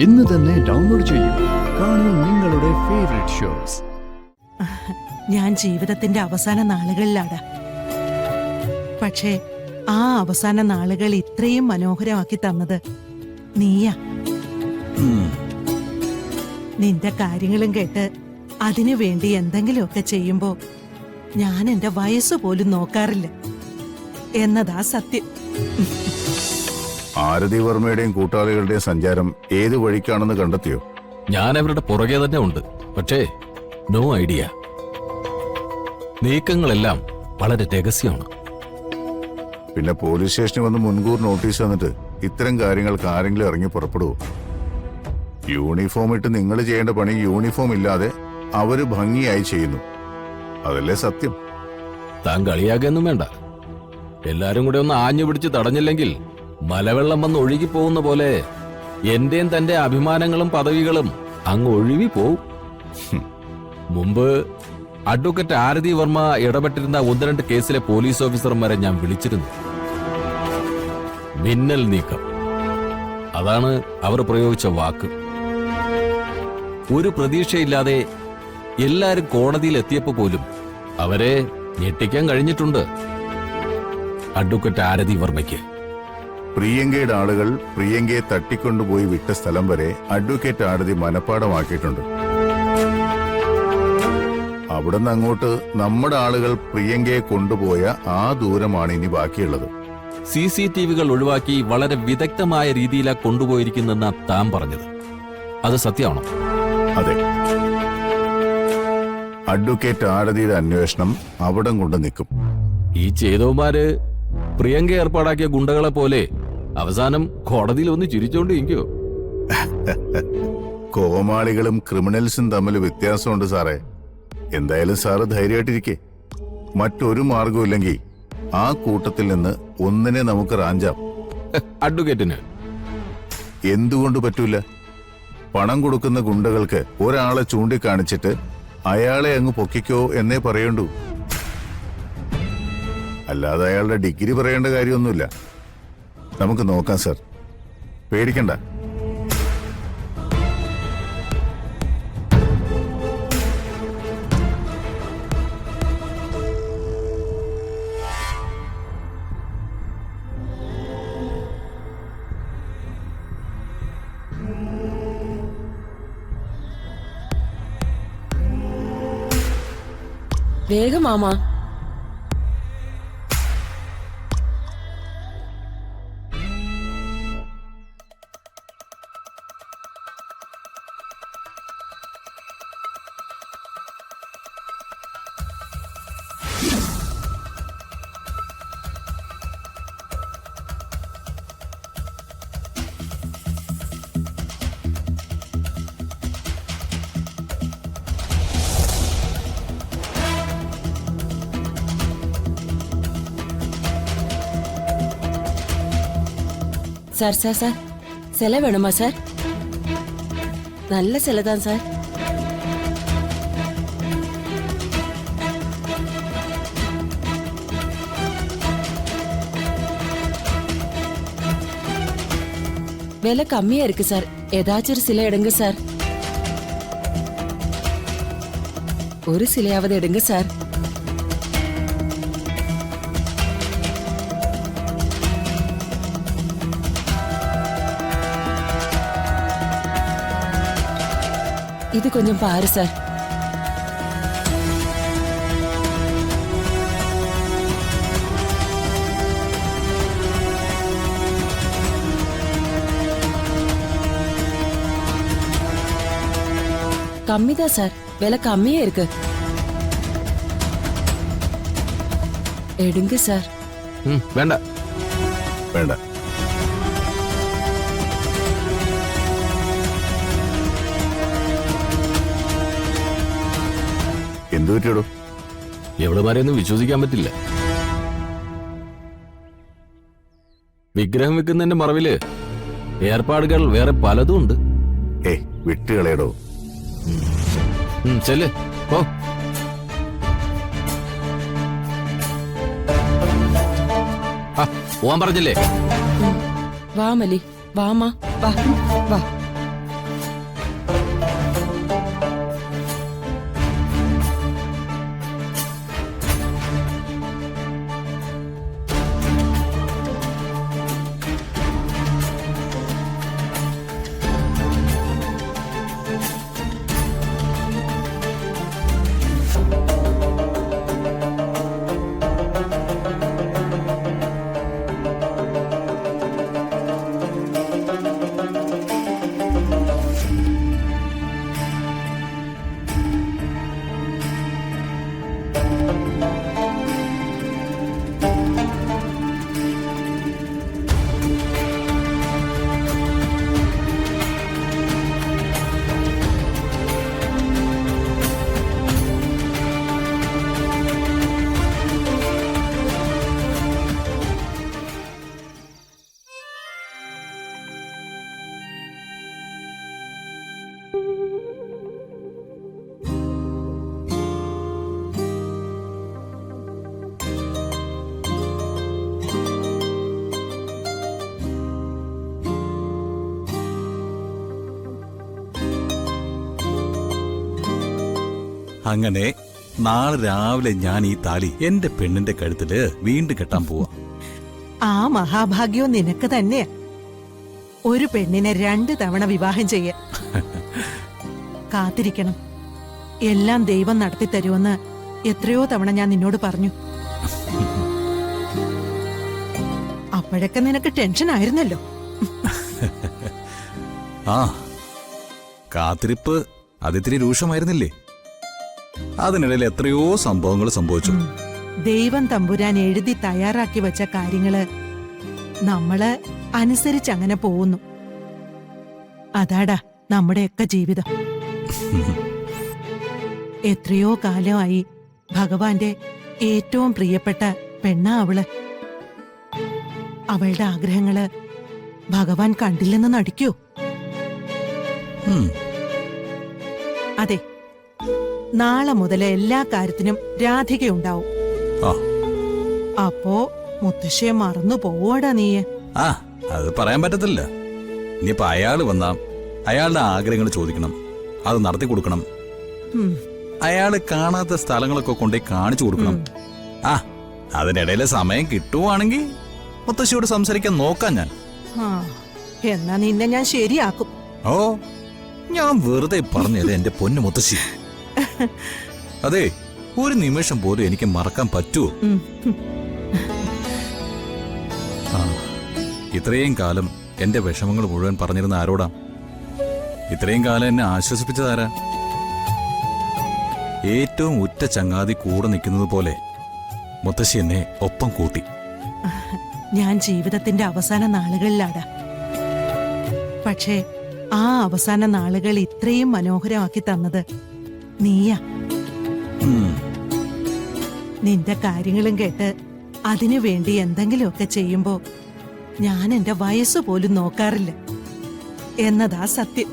ഇന്ന് തന്നെ ഡൗൺലോഡ് ചെയ്യൂ. കാണൂ നിങ്ങളുടെ ഫേവറേറ്റ് ഷോസ്. ഞാൻ ജീവിതത്തിന്റെ അവസാന നാളുകളിലാണ്. പക്ഷേ ആ അവസാന നാളുകൾ ഇത്രയും മനോഹരമാക്കി തന്നത് നീയാ. നിന്റെ കാര്യങ്ങളും കേട്ട് അതിനു വേണ്ടി എന്തെങ്കിലുമൊക്കെ ചെയ്യുമ്പോ ഞാൻ എന്റെ വയസ്സ് പോലും നോക്കാറില്ല എന്നതാ സത്യം. ആരതി വർമ്മയുടെയും കൂട്ടാളികളുടെയും സഞ്ചാരം ഏത് വഴിക്കാണെന്ന് കണ്ടെത്തിയോ? ഞാൻ അവരുടെ പുറകെ തന്നെ ഉണ്ട്. പക്ഷേ നോ ഐഡിയ. നീക്കങ്ങളെല്ലാം വളരെ രഹസ്യമാണ്. പിന്നെ പോലീസ് സ്റ്റേഷനിൽ വന്ന് മുൻകൂർ നോട്ടീസ് തന്നിട്ട് ഇത്തരം കാര്യങ്ങൾക്ക് ആരെങ്കിലും ഇറങ്ങി പുറപ്പെടുവോ? യൂണിഫോം ഇട്ട് നിങ്ങൾ ചെയ്യേണ്ട പണി യൂണിഫോം ഇല്ലാതെ അവര് ഭംഗിയായി ചെയ്യുന്നു. അതല്ലേ സത്യം. താൻ കളിയാക്കൊന്നും വേണ്ട. എല്ലാരും കൂടെ ഒന്ന് ആഞ്ഞു പിടിച്ച് തടഞ്ഞില്ലെങ്കിൽ മലവെള്ളം വന്ന് ഒഴുകി പോകുന്ന പോലെ എന്റെയും തന്റെ അഭിമാനങ്ങളും പദവികളും അങ്ങ് ഒഴുകി പോവും. മുമ്പ് അഡ്വക്കേറ്റ് ആരതി വർമ്മ ഇടപെട്ടിരുന്ന 1-2 കേസിലെ പോലീസ് ഓഫീസർമാരെ ഞാൻ വിളിച്ചിരുന്നു. മിന്നൽ നീക്കം, അതാണ് അവർ പ്രയോഗിച്ച വാക്ക്. ഒരു പ്രതീക്ഷയില്ലാതെ എല്ലാരും കോടതിയിൽ എത്തിയപ്പോ പോലും അവരെ ഞെട്ടിക്കാൻ കഴിഞ്ഞിട്ടുണ്ട് അഡ്വക്കേറ്റ് ആരതി വർമ്മയ്ക്ക്. പ്രിയങ്കയുടെ ആളുകൾ പ്രിയങ്കയെ തട്ടിക്കൊണ്ടുപോയി വിട്ട സ്ഥലം വരെ അഡ്വക്കേറ്റ് ആരതി മനഃപ്പാടമാക്കിയിട്ടുണ്ട്. അവിടുന്ന് അങ്ങോട്ട് നമ്മുടെ ആളുകൾ പ്രിയങ്കയെ കൊണ്ടുപോയ ആ ദൂരമാണ് ഇനി ബാക്കിയുള്ളത്. CCTVകൾ ഒഴിവാക്കി വളരെ വിദഗ്ധമായ രീതിയിലാ കൊണ്ടുപോയിരിക്കുന്നെന്നാ താൻ പറഞ്ഞത്. അത് സത്യമാണോ? അതെ. അഡ്വക്കേറ്റ് ആരതിയുടെ അന്വേഷണം അവിടം കൊണ്ട് നിൽക്കും. ഈ ചെയ്തവന്മാര് പ്രിയങ്ക ഏർപ്പാടാക്കിയ ഗുണ്ടകളെ പോലെ അവസാനം കോടതിയിൽ ഒന്ന് ചിരിച്ചോണ്ടിരിക്കോ? കോമാളികളും ക്രിമിനൽസും തമ്മിൽ വ്യത്യാസമുണ്ട് സാറേ. എന്തായാലും സാറ് ധൈര്യമായിട്ടിരിക്കേ. മറ്റൊരു മാർഗമില്ലെങ്കിൽ ആ കൂട്ടത്തിൽ നിന്ന് ഒന്നിനെ നമുക്ക് റാഞ്ചാം. അഡ്വക്കേറ്റിന് എന്തുകൊണ്ട് പറ്റൂല? പണം കൊടുക്കുന്ന ഗുണ്ടകൾക്ക് ഒരാളെ ചൂണ്ടിക്കാണിച്ചിട്ട് അയാളെ അങ്ങ് പൊക്കിക്കോ എന്നേ പറയണ്ടൂ. അല്ലാതെ അയാളുടെ ഡിഗ്രി പറയേണ്ട കാര്യമൊന്നുമില്ല. നമുക്ക് നോക്കാം സർ, പേടിക്കണ്ട. വേഗം മാമാ. சார் சார் சார் சிலை வேணுமா சார்? நல்ல சிலை தான் சார். விலை கம்மியா இருக்கு சார். ஏதாச்சும் ஒரு சிலை எடுங்க சார். ஒரு சிலையாவது எடுங்க சார். இது கொஞ்சம் பாரு சார். கம்மிதான் சார். விலை கம்மியா இருக்கு. எடுங்க சார். വേണ്ട വേണ്ട. എന്തു പറ്റിയോടോ? എവിടെമാരെയൊന്നും വിശ്വസിക്കാൻ പറ്റില്ല. വിഗ്രഹം വെക്കുന്നതിന്റെ മറവില് ഏർപ്പാടുകൾ വേറെ പലതും ഉണ്ട്. വിട്ടുകളയടോ. ചെല്ല് ഓ. പോവാൻ പറഞ്ഞില്ലേ? വാ മലി, വാമാ, വാ വാ. അങ്ങനെ നാളെ രാവിലെ ഞാൻ ഈ താലി എന്റെ പെണ്ണിന്റെ കഴുത്തില് വീണ്ടും കെട്ടാൻ പോവാ. ആ മഹാഭാഗ്യവും നിനക്ക് തന്നെയാ. ഒരു പെണ്ണിനെ 2 തവണ വിവാഹം ചെയ്യാൻ. കാത്തിരിക്കണം. എല്ലാം ദൈവം നടത്തി തരുമെന്ന് എത്രയോ തവണ ഞാൻ നിന്നോട് പറഞ്ഞു. അപ്പോഴൊക്കെ നിനക്ക് ടെൻഷൻ ആയിരുന്നല്ലോ. ആ കാത്തിരിപ്പ് അതിത്തിരി രൂക്ഷമായിരുന്നില്ലേ? അതിനിടയിൽ എത്രയോ സംഭവങ്ങൾ സംഭവിച്ചു. ദൈവം തമ്പുരാൻ എഴുതി തയ്യാറാക്കി വെച്ച കാര്യങ്ങള് നമ്മള് അനുസരിച്ചങ്ങനെ പോകുന്നു. അതാടാ നമ്മുടെയൊക്കെ ജീവിതം. എത്രയോ കാലമായി ഭഗവാന്റെ ഏറ്റവും പ്രിയപ്പെട്ട പെണ്ണാ അവള്. അവളുടെ ആഗ്രഹങ്ങള് ഭഗവാൻ കണ്ടില്ലെന്ന് നടിക്കൂ? ഉം. അതെ, നാളെ മുതൽ എല്ലാ കാര്യത്തിനും രാധികയുണ്ടാവും. ആ അപ്പോ മുത്തശ്ശിയെ മറന്നു പോവാടാ നീയെ. ആ അത് പറയാൻ പറ്റത്തില്ല. ഇനിയിപ്പോ അയാള് വന്നാ അയാളുടെ ആഗ്രഹങ്ങൾ ചോദിക്കണം, അത് നടത്തി കൊടുക്കണം. ഉം. അയാള് കാണാത്ത സ്ഥലങ്ങളൊക്കെ കൊണ്ടേ കാണിച്ചു കൊടുക്കണം. ആ അതിനിടയിലെ സമയം കിട്ടുവാണെങ്കിൽ മുത്തശ്ശിയോട് സംസാരിക്കാൻ നോക്കാം ഞാൻ. ആ, എന്നാ നിന്നെ ഞാൻ ശരിയാക്കും. ഓ ഞാൻ വെറുതെ പറഞ്ഞത് എന്റെ പൊന്നു മുത്തശ്ശി. അതെ, ഒരു നിമിഷം പോലും എനിക്ക് മറക്കാൻ പറ്റുമോ? ഉം. ആ ഇത്രയും കാലം എന്റെ വിഷമങ്ങൾ മുഴുവൻ പറഞ്ഞിരുന്ന ആരോടാ? ഇത്രയും കാലം എന്നെ ആശ്വസിപ്പിച്ചതാരാ? ഏറ്റവും ഉറ്റ ചങ്ങാതി കൂടെ നിൽക്കുന്നത് പോലെ മുത്തശ്ശി എന്നെ ഒപ്പം കൂട്ടി. ഞാൻ ജീവിതത്തിന്റെ അവസാന നാളുകളിലാടാ. പക്ഷേ ആ അവസാന നാളുകൾ ഇത്രയും മനോഹരമാക്കി തന്നത് നീയാ. ഉം. നിന്റെ കാര്യങ്ങളും കേട്ട് അതിനു വേണ്ടി എന്തെങ്കിലുമൊക്കെ ചെയ്യുമ്പോ ഞാൻ എന്റെ വയസ്സ് പോലും നോക്കാറില്ല എന്നതാ സത്യം.